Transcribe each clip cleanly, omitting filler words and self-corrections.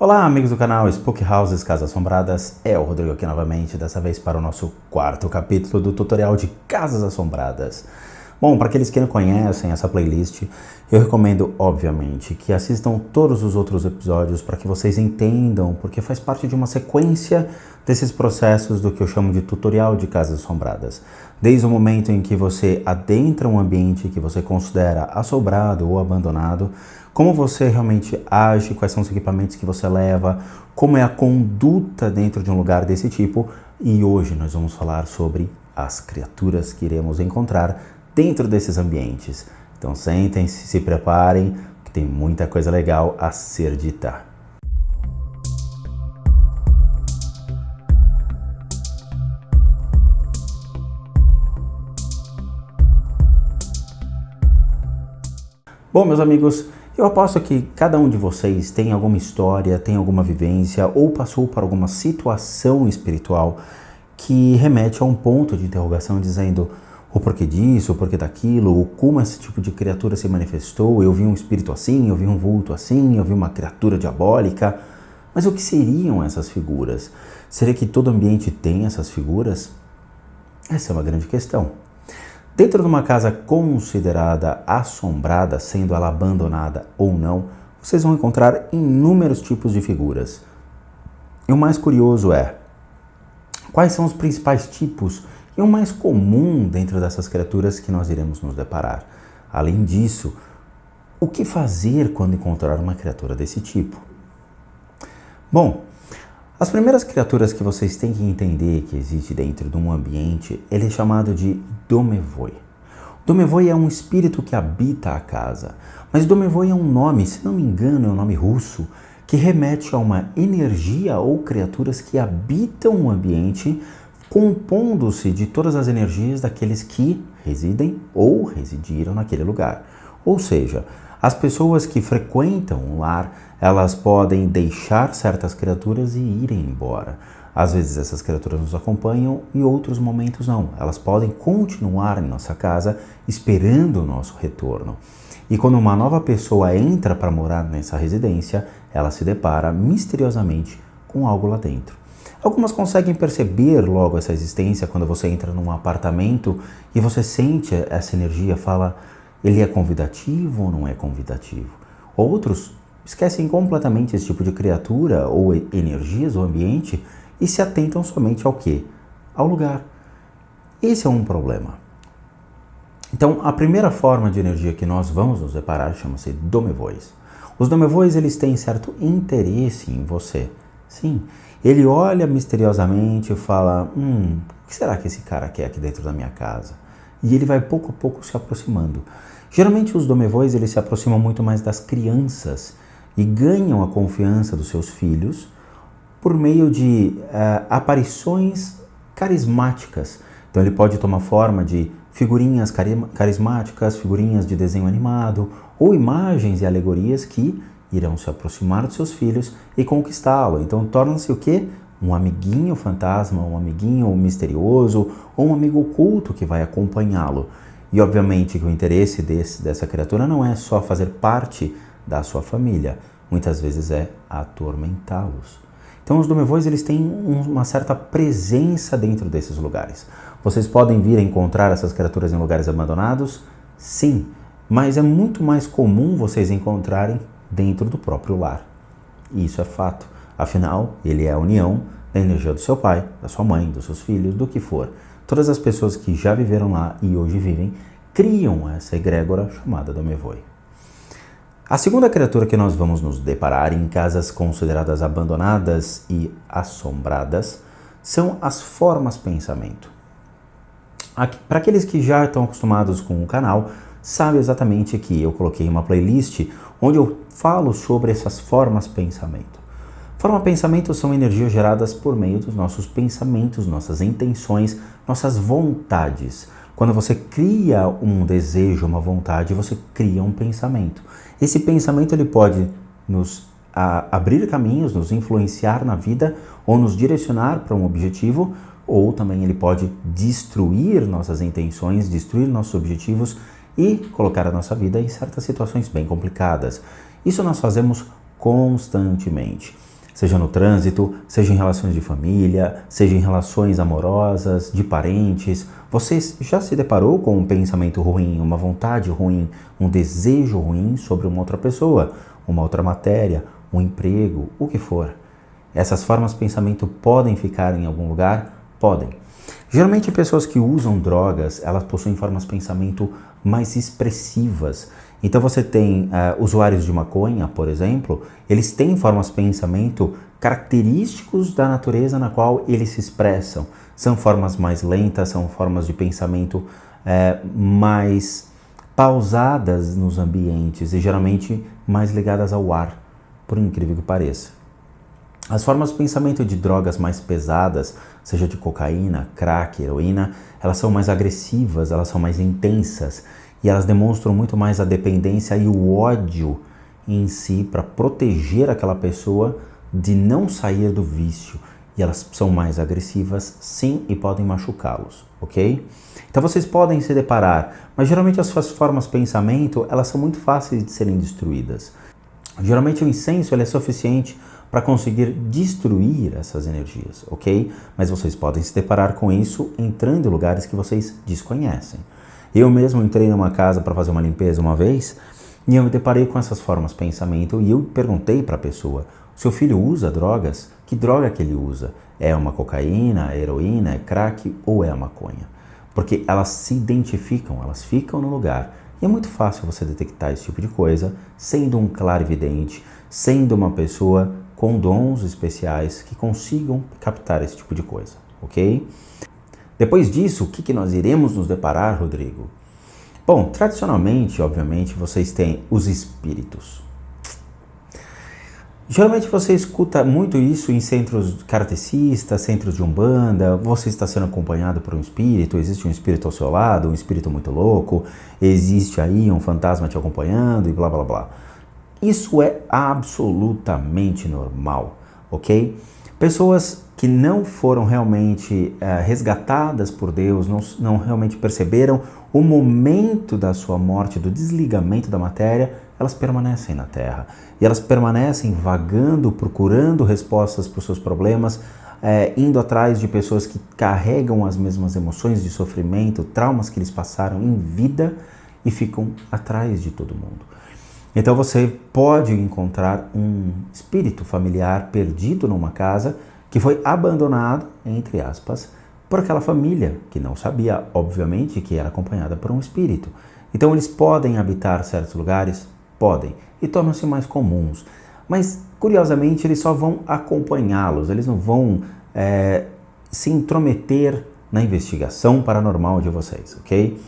Olá, amigos do canal Spook Houses Casas Assombradas, é o Rodrigo aqui novamente, dessa vez para o nosso quarto capítulo do tutorial de Casas Assombradas. Bom, para aqueles que não conhecem essa playlist, eu recomendo, obviamente, que assistam todos os outros episódios para que vocês entendam, porque faz parte de uma sequência desses processos do que eu chamo de tutorial de Casas Assombradas. Desde o momento em que você adentra um ambiente que você considera assombrado ou abandonado, como você realmente age, quais são os equipamentos que você leva, como é a conduta dentro de um lugar desse tipo, e hoje nós vamos falar sobre as criaturas que iremos encontrar dentro desses ambientes. Então sentem-se, se preparem, que tem muita coisa legal a ser dita. Bom, meus amigos, eu aposto que cada um de vocês tem alguma história, tem alguma vivência ou passou por alguma situação espiritual que remete a um ponto de interrogação dizendo o porquê disso, o porquê daquilo, ou como esse tipo de criatura se manifestou. Eu vi um espírito assim, eu vi um vulto assim, eu vi uma criatura diabólica. Mas o que seriam essas figuras? Será que todo ambiente tem essas figuras? Essa é uma grande questão. Dentro de uma casa considerada assombrada, sendo ela abandonada ou não, vocês vão encontrar inúmeros tipos de figuras. E o mais curioso é, quais são os principais tipos e o mais comum dentro dessas criaturas que nós iremos nos deparar? Além disso, o que fazer quando encontrar uma criatura desse tipo? Bom, as primeiras criaturas que vocês têm que entender que existe dentro de um ambiente, ele é chamado de Domovoi. Domovoi é um espírito que habita a casa, mas Domovoi é um nome, se não me engano, é um nome russo, que remete a uma energia ou criaturas que habitam o ambiente, compondo-se de todas as energias daqueles que residem ou residiram naquele lugar. Ou seja, as pessoas que frequentam o lar, elas podem deixar certas criaturas e irem embora. Às vezes essas criaturas nos acompanham e outros momentos não. Elas podem continuar em nossa casa esperando o nosso retorno. E quando uma nova pessoa entra para morar nessa residência, ela se depara misteriosamente com algo lá dentro. Algumas conseguem perceber logo essa existência quando você entra num apartamento e você sente essa energia, fala, ele é convidativo ou não é convidativo? Outros esquecem completamente esse tipo de criatura ou energias do ambiente e se atentam somente ao quê? Ao lugar. Esse é um problema. Então, a primeira forma de energia que nós vamos nos deparar chama-se Domovois. Os Domovois, eles têm certo interesse em você. Sim, ele olha misteriosamente e fala, o que será que esse cara quer aqui dentro da minha casa? E ele vai pouco a pouco se aproximando. Geralmente os Domovois, eles se aproximam muito mais das crianças e ganham a confiança dos seus filhos por meio de aparições carismáticas. Então ele pode tomar forma de figurinhas carismáticas, figurinhas de desenho animado ou imagens e alegorias que irão se aproximar dos seus filhos e conquistá-lo. Então torna-se o quê? Um amiguinho fantasma, um amiguinho misterioso ou um amigo oculto que vai acompanhá-lo. E obviamente que o interesse dessa criatura não é só fazer parte da sua família, muitas vezes é atormentá-los. Então os Domovois, eles têm uma certa presença dentro desses lugares. Vocês podem vir a encontrar essas criaturas em lugares abandonados? Sim, mas é muito mais comum vocês encontrarem dentro do próprio lar. E isso é fato. Afinal, ele é a união da energia do seu pai, da sua mãe, dos seus filhos, do que for. Todas as pessoas que já viveram lá e hoje vivem, criam essa egrégora chamada Domovoi. A segunda criatura que nós vamos nos deparar em casas consideradas abandonadas e assombradas são as formas pensamento. Para aqueles que já estão acostumados com o canal, sabem exatamente que eu coloquei uma playlist onde eu falo sobre essas formas pensamento. Forma pensamento são energias geradas por meio dos nossos pensamentos, nossas intenções, nossas vontades. Quando você cria um desejo, uma vontade, você cria um pensamento. Esse pensamento ele pode nos abrir caminhos, nos influenciar na vida ou nos direcionar para um objetivo, ou também ele pode destruir nossas intenções, destruir nossos objetivos e colocar a nossa vida em certas situações bem complicadas. Isso nós fazemos constantemente. Seja no trânsito, seja em relações de família, seja em relações amorosas, de parentes. Você já se deparou com um pensamento ruim, uma vontade ruim, um desejo ruim sobre uma outra pessoa, uma outra matéria, um emprego, o que for? Essas formas de pensamento podem ficar em algum lugar? Podem. Geralmente pessoas que usam drogas, elas possuem formas de pensamento mais expressivas. Então você tem usuários de maconha, por exemplo, eles têm formas de pensamento característicos da natureza na qual eles se expressam. São formas mais lentas, são formas de pensamento mais pausadas nos ambientes e geralmente mais ligadas ao ar, por incrível que pareça. As formas de pensamento de drogas mais pesadas, seja de cocaína, crack, heroína, elas são mais agressivas, elas são mais intensas e elas demonstram muito mais a dependência e o ódio em si para proteger aquela pessoa de não sair do vício. E elas são mais agressivas, sim, e podem machucá-los, ok? Então vocês podem se deparar, mas geralmente as suas formas de pensamento, elas são muito fáceis de serem destruídas. Geralmente o incenso ele é suficiente para conseguir destruir essas energias, ok? Mas vocês podem se deparar com isso entrando em lugares que vocês desconhecem. Eu mesmo entrei numa casa para fazer uma limpeza uma vez e eu me deparei com essas formas de pensamento e eu perguntei para a pessoa, seu filho usa drogas? Que droga que ele usa? É uma cocaína, é heroína, é crack ou é a maconha? Porque elas se identificam, elas ficam no lugar. E é muito fácil você detectar esse tipo de coisa sendo um clarividente, sendo uma pessoa com dons especiais que consigam captar esse tipo de coisa, ok? Depois disso, o que nós iremos nos deparar, Rodrigo? Bom, tradicionalmente, obviamente, vocês têm os espíritos. Geralmente você escuta muito isso em centros kardecistas, centros de umbanda, você está sendo acompanhado por um espírito, existe um espírito ao seu lado, um espírito muito louco, existe aí um fantasma te acompanhando e blá blá blá. Isso é absolutamente normal, ok? Pessoas que não foram realmente resgatadas por Deus, não realmente perceberam o momento da sua morte, do desligamento da matéria, elas permanecem na Terra. E elas permanecem vagando, procurando respostas para os seus problemas, indo atrás de pessoas que carregam as mesmas emoções de sofrimento, traumas que eles passaram em vida e ficam atrás de todo mundo. Então você pode encontrar um espírito familiar perdido numa casa que foi abandonado, entre aspas, por aquela família que não sabia, obviamente, que era acompanhada por um espírito. Então eles podem habitar certos lugares? Podem, e tornam-se mais comuns. Mas, curiosamente, eles só vão acompanhá-los, eles não vão se intrometer na investigação paranormal de vocês, ok?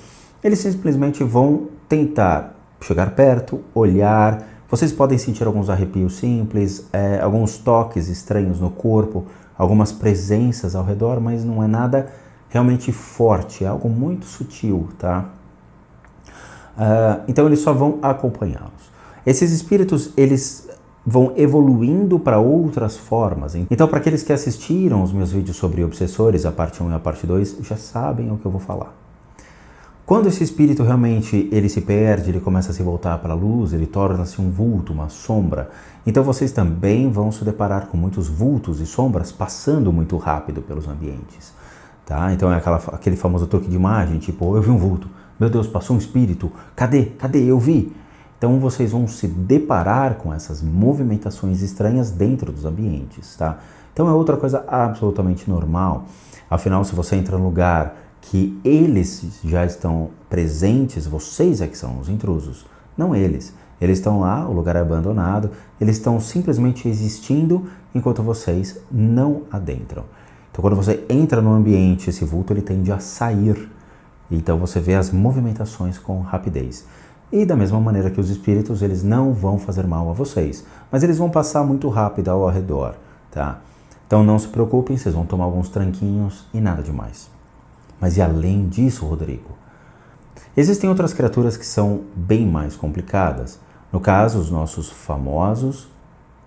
Eles simplesmente vão tentar chegar perto, olhar, vocês podem sentir alguns arrepios simples, alguns toques estranhos no corpo, algumas presenças ao redor, mas não é nada realmente forte, é algo muito sutil, tá? Então eles só vão acompanhá-los. Esses espíritos, eles vão evoluindo para outras formas. Então, para aqueles que assistiram os meus vídeos sobre obsessores, a parte 1 e a parte 2, já sabem o que eu vou falar. Quando esse espírito realmente ele se perde, ele começa a se voltar para a luz, ele torna-se um vulto, uma sombra. Então vocês também vão se deparar com muitos vultos e sombras passando muito rápido pelos ambientes. Tá? Então é aquele famoso truque de imagem, tipo, eu vi um vulto, meu Deus, passou um espírito, cadê? Eu vi. Então vocês vão se deparar com essas movimentações estranhas dentro dos ambientes. Tá? Então é outra coisa absolutamente normal. Afinal, se você entra num lugar que eles já estão presentes, vocês é que são os intrusos, não eles. Eles estão lá, o lugar é abandonado, eles estão simplesmente existindo enquanto vocês não adentram. Então quando você entra no ambiente, esse vulto ele tende a sair. Então você vê as movimentações com rapidez. E da mesma maneira que os espíritos, eles não vão fazer mal a vocês, mas eles vão passar muito rápido ao redor, tá? Então não se preocupem, vocês vão tomar alguns tranquinhos e nada demais. Mas e além disso, Rodrigo? Existem outras criaturas que são bem mais complicadas. No caso, os nossos famosos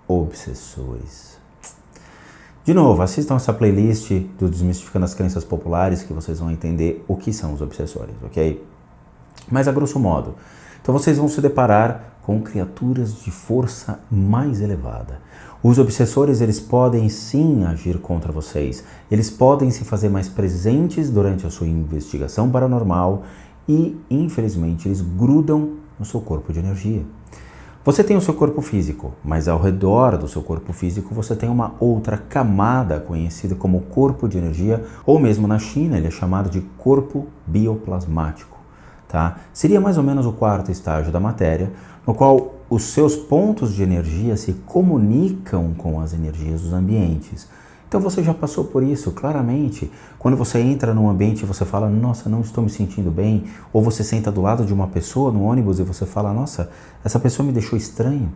obsessores. De novo, assistam essa playlist do Desmistificando as Crenças Populares que vocês vão entender o que são os obsessores, ok? Mas a grosso modo. Então vocês vão se deparar com criaturas de força mais elevada. Os obsessores, eles podem sim agir contra vocês. Eles podem se fazer mais presentes durante a sua investigação paranormal e, infelizmente, eles grudam no seu corpo de energia. Você tem o seu corpo físico, mas ao redor do seu corpo físico você tem uma outra camada conhecida como corpo de energia, ou mesmo na China ele é chamado de corpo bioplasmático. Tá? Seria mais ou menos o quarto estágio da matéria, no qual os seus pontos de energia se comunicam com as energias dos ambientes. Então você já passou por isso, claramente. Quando você entra num ambiente e você fala, nossa, não estou me sentindo bem, ou você senta do lado de uma pessoa no ônibus e você fala, nossa, essa pessoa me deixou estranho.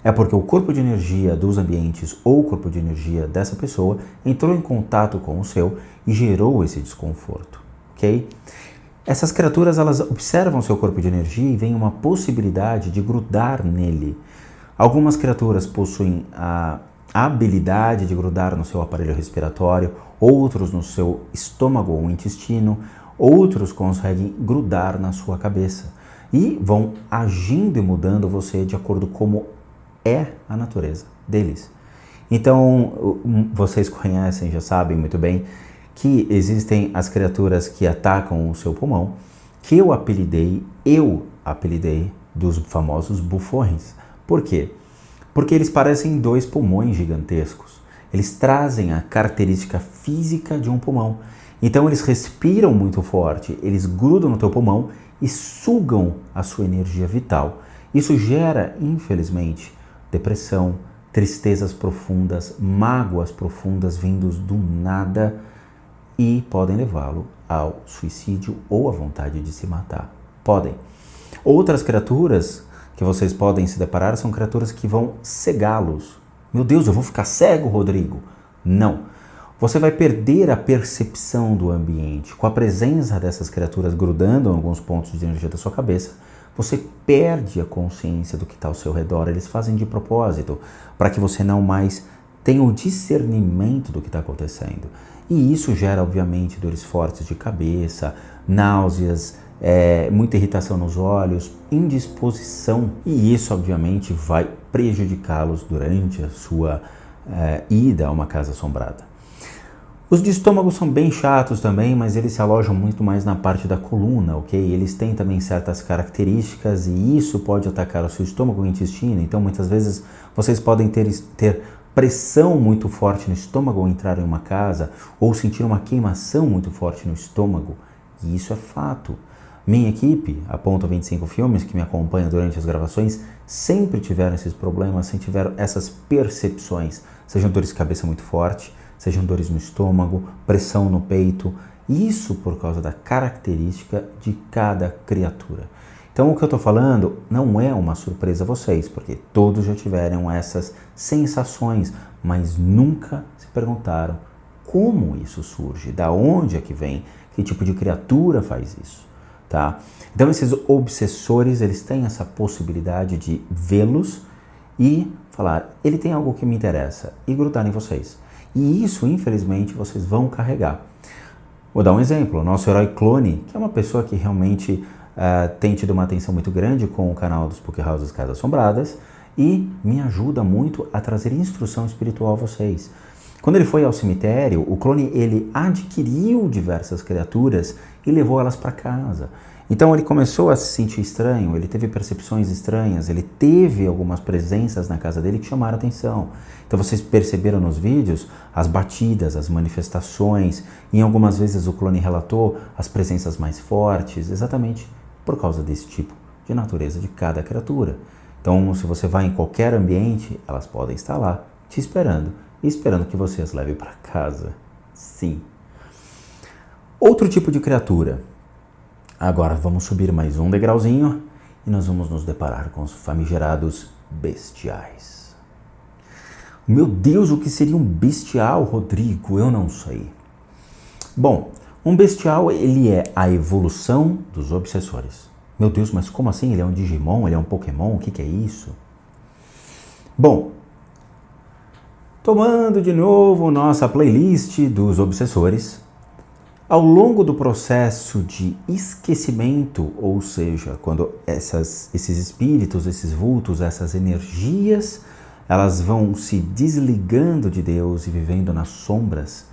É porque o corpo de energia dos ambientes ou o corpo de energia dessa pessoa entrou em contato com o seu e gerou esse desconforto, ok? Essas criaturas, elas observam seu corpo de energia e veem uma possibilidade de grudar nele. Algumas criaturas possuem a habilidade de grudar no seu aparelho respiratório, outros no seu estômago ou intestino, outros conseguem grudar na sua cabeça e vão agindo e mudando você de acordo com como é a natureza deles. Então, vocês conhecem, já sabem muito bem, que existem as criaturas que atacam o seu pulmão, que eu apelidei dos famosos bufões. Por quê? Porque eles parecem dois pulmões gigantescos. Eles trazem a característica física de um pulmão. Então eles respiram muito forte, eles grudam no teu pulmão e sugam a sua energia vital. Isso gera, infelizmente, depressão, tristezas profundas, mágoas profundas vindos do nada e podem levá-lo ao suicídio ou à vontade de se matar. Podem. Outras criaturas que vocês podem se deparar são criaturas que vão cegá-los. Meu Deus, eu vou ficar cego, Rodrigo? Não. Você vai perder a percepção do ambiente. Com a presença dessas criaturas grudando em alguns pontos de energia da sua cabeça, você perde a consciência do que está ao seu redor. Eles fazem de propósito, para que você não mais tenha o discernimento do que está acontecendo. E isso gera, obviamente, dores fortes de cabeça, náuseas, muita irritação nos olhos, indisposição. E isso, obviamente, vai prejudicá-los durante a sua ida a uma casa assombrada. Os de estômago são bem chatos também, mas eles se alojam muito mais na parte da coluna, ok? Eles têm também certas características e isso pode atacar o seu estômago e o intestino. Então, muitas vezes, vocês podem ter pressão muito forte no estômago ao entrar em uma casa ou sentir uma queimação muito forte no estômago. E isso é fato. Minha equipe, a Ponto 25 Filmes, que me acompanha durante as gravações, sempre tiveram esses problemas, sempre tiveram essas percepções. Sejam dores de cabeça muito forte, sejam dores no estômago, pressão no peito. Isso por causa da característica de cada criatura. Então o que eu estou falando não é uma surpresa a vocês, porque todos já tiveram essas sensações, mas nunca se perguntaram como isso surge, da onde é que vem, que tipo de criatura faz isso, tá? Então esses obsessores, eles têm essa possibilidade de vê-los e falar, ele tem algo que me interessa, e grudar em vocês. E isso, infelizmente, vocês vão carregar. Vou dar um exemplo, o nosso herói Clone, que é uma pessoa que realmente tem tido uma atenção muito grande com o canal dos Spook Houses Casas Assombradas e me ajuda muito a trazer instrução espiritual a vocês. Quando ele foi ao cemitério, o Clone ele adquiriu diversas criaturas e levou elas para casa. Então ele começou a se sentir estranho, ele teve percepções estranhas, ele teve algumas presenças na casa dele que chamaram a atenção. Então vocês perceberam nos vídeos as batidas, as manifestações, e algumas vezes o Clone relatou as presenças mais fortes, exatamente por causa desse tipo de natureza de cada criatura. Então, se você vai em qualquer ambiente, elas podem estar lá, te esperando, e esperando que você as leve para casa. Sim. Outro tipo de criatura. Agora vamos subir mais um degrauzinho e nós vamos nos deparar com os famigerados bestiais. Meu Deus, o que seria um bestial, Rodrigo? Eu não sei. Bom, um bestial, ele é a evolução dos obsessores. Meu Deus, mas como assim? Ele é um Digimon? Ele é um Pokémon? O que é isso? Bom, tomando de novo nossa playlist dos obsessores, Ao longo do processo de esquecimento, ou seja, quando esses espíritos, esses vultos, essas energias, elas vão se desligando de Deus e vivendo nas sombras,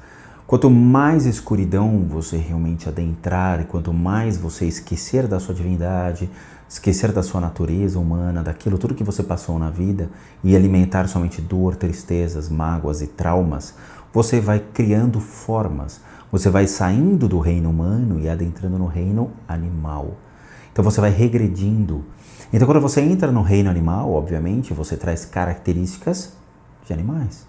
quanto mais escuridão você realmente adentrar, e quanto mais você esquecer da sua divindade, esquecer da sua natureza humana, daquilo tudo que você passou na vida e alimentar somente dor, tristezas, mágoas e traumas, você vai criando formas. Você vai saindo do reino humano e adentrando no reino animal. Então você vai regredindo. Então quando você entra no reino animal, obviamente, você traz características de animais.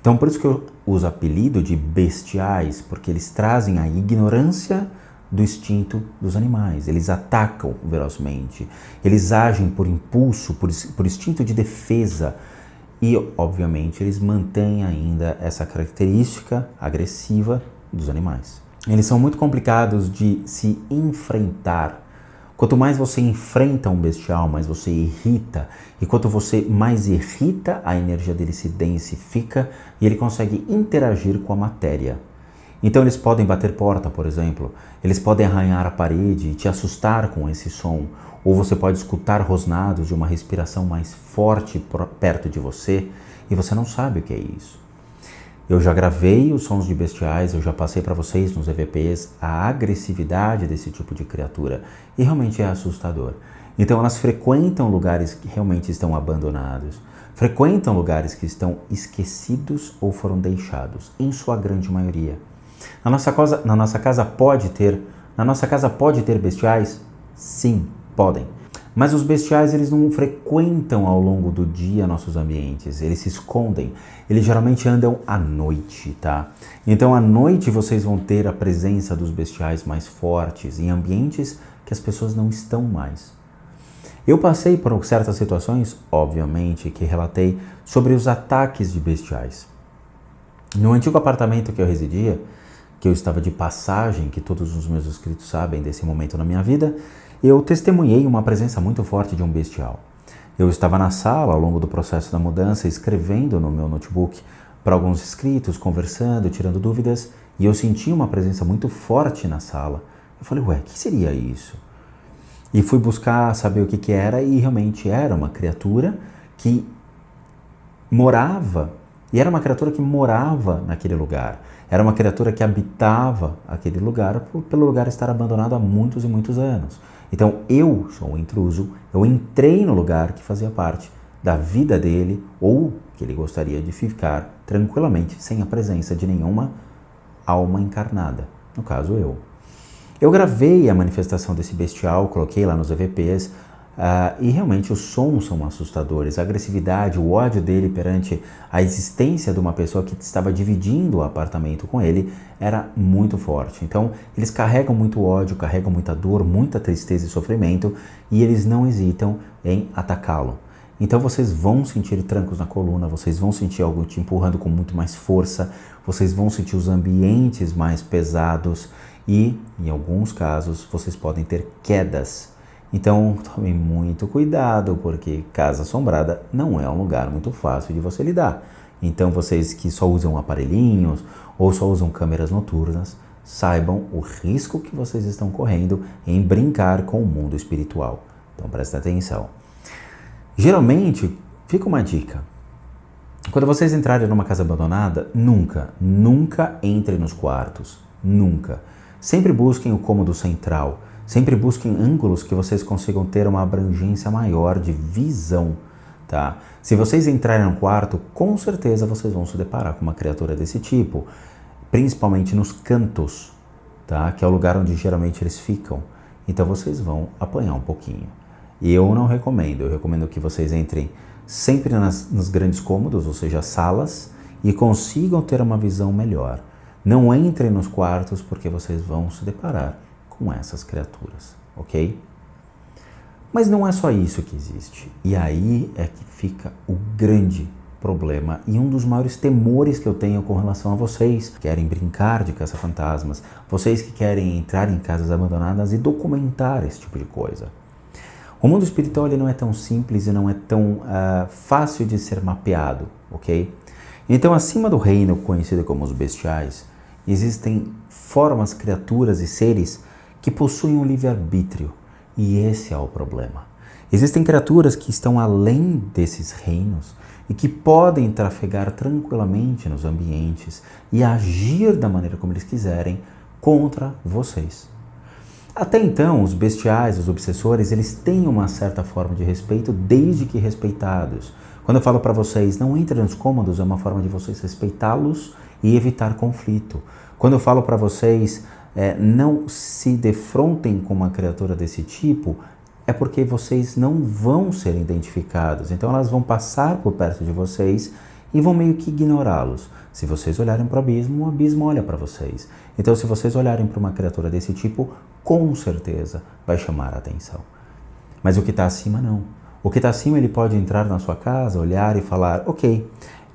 Então por isso que eu uso o apelido de bestiais, porque eles trazem a ignorância do instinto dos animais. Eles atacam velozmente. Eles agem por impulso, por instinto de defesa. E, obviamente, eles mantêm ainda essa característica agressiva dos animais. Eles são muito complicados de se enfrentar. Quanto mais você enfrenta um bestial, mais você irrita. E quanto você mais irrita, a energia dele se densifica e ele consegue interagir com a matéria. Então eles podem bater porta, por exemplo. Eles podem arranhar a parede e te assustar com esse som. Ou você pode escutar rosnados de uma respiração mais forte perto de você e você não sabe o que é isso. Eu já gravei os sons de bestiais, eu já passei para vocês nos EVPs a agressividade desse tipo de criatura e realmente é assustador. Então elas frequentam lugares que realmente estão abandonados, frequentam lugares que estão esquecidos ou foram deixados, em sua grande maioria. Na nossa casa pode ter bestiais? Sim, podem. Mas os bestiais, eles não frequentam ao longo do dia nossos ambientes, eles se escondem, eles geralmente andam à noite, tá? Então à noite vocês vão ter a presença dos bestiais mais fortes em ambientes que as pessoas não estão mais. Eu passei por certas situações, obviamente, que relatei sobre os ataques de bestiais. No antigo apartamento que eu residia, que eu estava de passagem, que todos os meus inscritos sabem desse momento na minha vida, eu testemunhei uma presença muito forte de um bestial. Eu estava na sala ao longo do processo da mudança, escrevendo no meu notebook para alguns inscritos, conversando, tirando dúvidas, e eu senti uma presença muito forte na sala. Eu falei, ué, o que seria isso? E fui buscar saber o que era, e realmente era uma criatura que morava, e era uma criatura que morava naquele lugar. Era uma criatura que habitava aquele lugar pelo lugar estar abandonado há muitos e muitos anos. Então eu sou um intruso, eu entrei no lugar que fazia parte da vida dele ou que ele gostaria de ficar tranquilamente sem a presença de nenhuma alma encarnada, no caso eu. Eu gravei a manifestação desse bestial, coloquei lá nos EVPs, e realmente os sons são assustadores, a agressividade, o ódio dele perante a existência de uma pessoa que estava dividindo o apartamento com ele era muito forte. Então eles carregam muito ódio, carregam muita dor, muita tristeza e sofrimento e eles não hesitam em atacá-lo. Então vocês vão sentir trancos na coluna, vocês vão sentir algo te empurrando com muito mais força, vocês vão sentir os ambientes mais pesados e, em alguns casos, vocês podem ter quedas. Então, tomem muito cuidado, porque casa assombrada não é um lugar muito fácil de você lidar. Então, vocês que só usam aparelhinhos ou só usam câmeras noturnas, saibam o risco que vocês estão correndo em brincar com o mundo espiritual. Então, prestem atenção. Geralmente, fica uma dica. Quando vocês entrarem numa casa abandonada, nunca entrem nos quartos. Nunca. Sempre busquem o cômodo central. Sempre busquem ângulos que vocês consigam ter uma abrangência maior de visão, tá? Se vocês entrarem no quarto, com certeza vocês vão se deparar com uma criatura desse tipo, principalmente nos cantos, tá? Que é o lugar onde geralmente eles ficam. Então vocês vão apanhar um pouquinho. E eu não recomendo, eu recomendo que vocês entrem sempre nos grandes cômodos, ou seja, salas, e consigam ter uma visão melhor. Não entrem nos quartos porque vocês vão se deparar com essas criaturas, ok? Mas não é só isso que existe. E aí é que fica o grande problema e um dos maiores temores que eu tenho com relação a vocês que querem brincar de caça-fantasmas, vocês que querem entrar em casas abandonadas e documentar esse tipo de coisa. O mundo espiritual ele não é tão simples e não é tão fácil de ser mapeado, ok? Então, acima do reino conhecido como os bestiais, Existem formas, criaturas e seres que possuem um livre-arbítrio, e esse é o problema. Existem criaturas que estão além desses reinos e que podem trafegar tranquilamente nos ambientes e agir da maneira como eles quiserem contra vocês. Até então, os bestiais, os obsessores, eles têm uma certa forma de respeito desde que respeitados. Quando eu falo para vocês, não entrem nos cômodos, é uma forma de vocês respeitá-los e evitar conflito. Quando eu falo para vocês, não se defrontem com uma criatura desse tipo, é porque vocês não vão ser identificados. Então elas vão passar por perto de vocês e vão meio que ignorá-los. Se vocês olharem para o abismo olha para vocês. Então se vocês olharem para uma criatura desse tipo, com certeza vai chamar a atenção. Mas o que está acima não. O que está acima ele pode entrar na sua casa, olhar e falar, ok,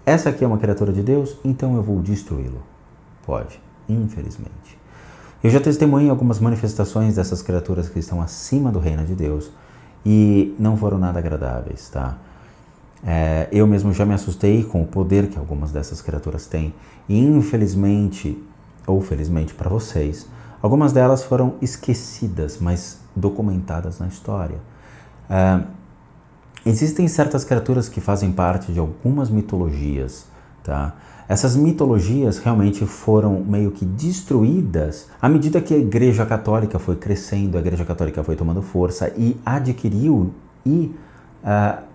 essa aqui é uma criatura de Deus, então eu vou destruí-lo. Pode, infelizmente. Eu já testemunhei algumas manifestações dessas criaturas que estão acima do reino de Deus e não foram nada agradáveis, tá? Eu mesmo já me assustei com o poder que algumas dessas criaturas têm e infelizmente, ou felizmente para vocês, algumas delas foram esquecidas, mas documentadas na história. Existem certas criaturas que fazem parte de algumas mitologias, tá? Essas mitologias realmente foram meio que destruídas à medida que a Igreja Católica foi crescendo, a Igreja Católica foi tomando força e adquiriu e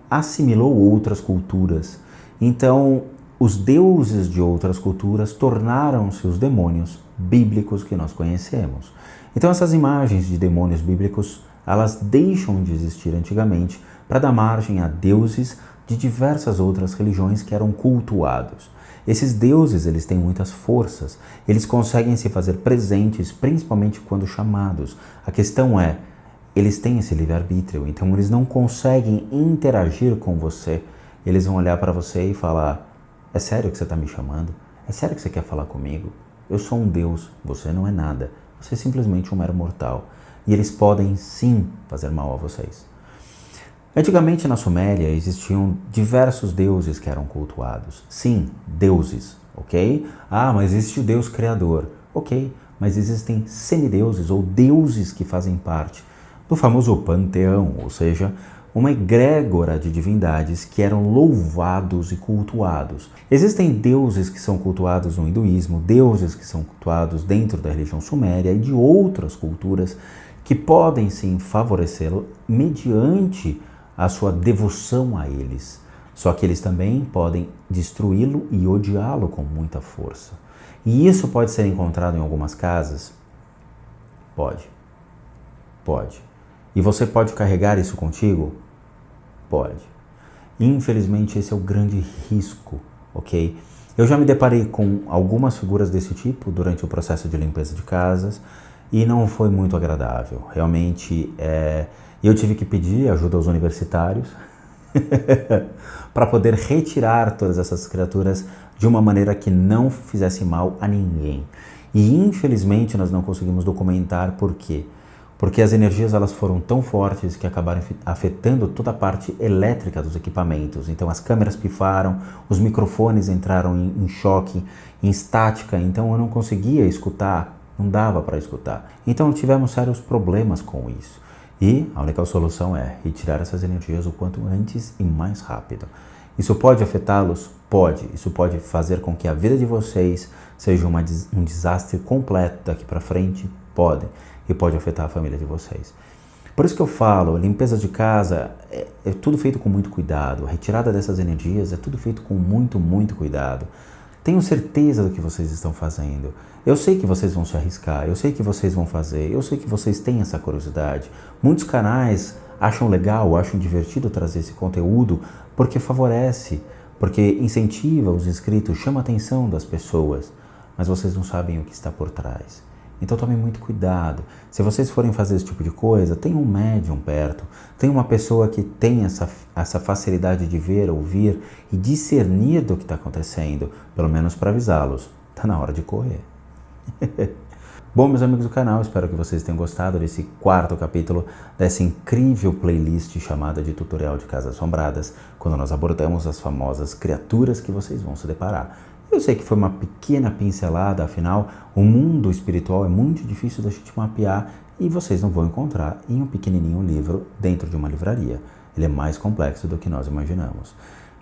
assimilou outras culturas. Então, os deuses de outras culturas tornaram-se os demônios bíblicos que nós conhecemos. Então, essas imagens de demônios bíblicos, elas deixam de existir antigamente para dar margem a deuses de diversas outras religiões que eram cultuados. Esses deuses, eles têm muitas forças, eles conseguem se fazer presentes, principalmente quando chamados. A questão é, eles têm esse livre-arbítrio, então eles não conseguem interagir com você. Eles vão olhar para você e falar, é sério que você está me chamando? É sério que você quer falar comigo? Eu sou um deus, você não é nada, você é simplesmente um mero mortal. E eles podem sim fazer mal a vocês. Antigamente na Suméria existiam diversos deuses que eram cultuados. Sim, deuses, ok? Mas existe o Deus Criador. Ok, mas existem semideuses ou deuses que fazem parte do famoso panteão, ou seja, uma egrégora de divindades que eram louvados e cultuados. Existem deuses que são cultuados no hinduísmo, deuses que são cultuados dentro da religião suméria e de outras culturas que podem sim favorecê-lo mediante a sua devoção a eles. Só que eles também podem destruí-lo e odiá-lo com muita força. E isso pode ser encontrado em algumas casas? Pode. Pode. E você pode carregar isso contigo? Pode. Infelizmente esse é o grande risco, ok? Eu já me deparei com algumas figuras desse tipo durante o processo de limpeza de casas e não foi muito agradável. Realmente, eu tive que pedir ajuda aos universitários para poder retirar todas essas criaturas de uma maneira que não fizesse mal a ninguém. E infelizmente nós não conseguimos documentar por quê. Porque as energias elas foram tão fortes que acabaram afetando toda a parte elétrica dos equipamentos. Então as câmeras pifaram, os microfones entraram em choque, em estática, então eu não conseguia escutar, não dava para escutar. Então tivemos sérios problemas com isso. E a única solução é retirar essas energias o quanto antes e mais rápido. Isso pode afetá-los? Pode. Isso pode fazer com que a vida de vocês seja um desastre completo daqui para frente? Pode. E pode afetar a família de vocês. Por isso que eu falo, limpeza de casa é tudo feito com muito cuidado. A retirada dessas energias é tudo feito com muito, muito cuidado. Tenho certeza do que vocês estão fazendo. Eu sei que vocês vão se arriscar, eu sei que vocês vão fazer, eu sei que vocês têm essa curiosidade. Muitos canais acham legal, acham divertido trazer esse conteúdo porque favorece, porque incentiva os inscritos, chama a atenção das pessoas, mas vocês não sabem o que está por trás. Então tomem muito cuidado. Se vocês forem fazer esse tipo de coisa, tenha um médium perto, tenha uma pessoa que tem essa facilidade de ver, ouvir e discernir do que está acontecendo, pelo menos para avisá-los. Está na hora de correr. Bom, meus amigos do canal, espero que vocês tenham gostado desse 4º capítulo dessa incrível playlist chamada de Tutorial de Casas Assombradas, quando nós abordamos as famosas criaturas que vocês vão se deparar. Eu sei que foi uma pequena pincelada, afinal, o mundo espiritual é muito difícil da gente mapear e vocês não vão encontrar em um pequenininho livro dentro de uma livraria. Ele é mais complexo do que nós imaginamos.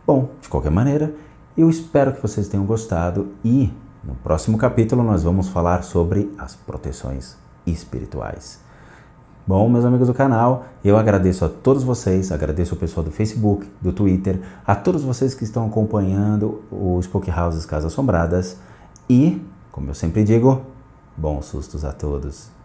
Bom, de qualquer maneira, eu espero que vocês tenham gostado e no próximo capítulo nós vamos falar sobre as proteções espirituais. Bom, meus amigos do canal, eu agradeço a todos vocês, agradeço o pessoal do Facebook, do Twitter, a todos vocês que estão acompanhando o Spooky Houses Casas Assombradas e, como eu sempre digo, bons sustos a todos.